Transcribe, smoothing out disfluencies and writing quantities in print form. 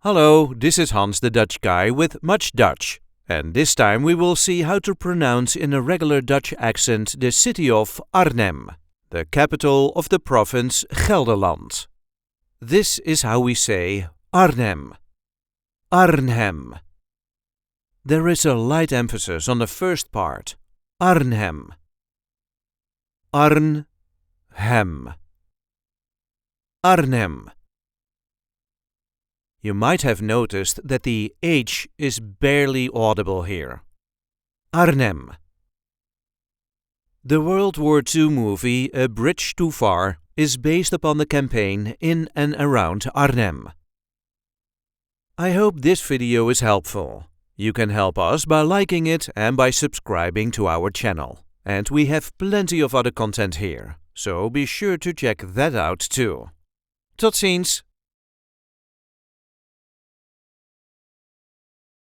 Hello, this is Hans the Dutch guy with much Dutch. And this time we will see how to pronounce in a regular Dutch accent the city of Arnhem, the capital of the province Gelderland. This is how we say Arnhem. Arnhem. There is a light emphasis on the first part. Arnhem. Arn-HEM. Arnhem. You might have noticed that the H is barely audible here. Arnhem. The World War II movie A Bridge Too Far is based upon the campaign in and around Arnhem. I hope this video is helpful. You can help us by liking it and by subscribing to our channel. And we have plenty of other content here, so be sure to check that out too. Tot ziens!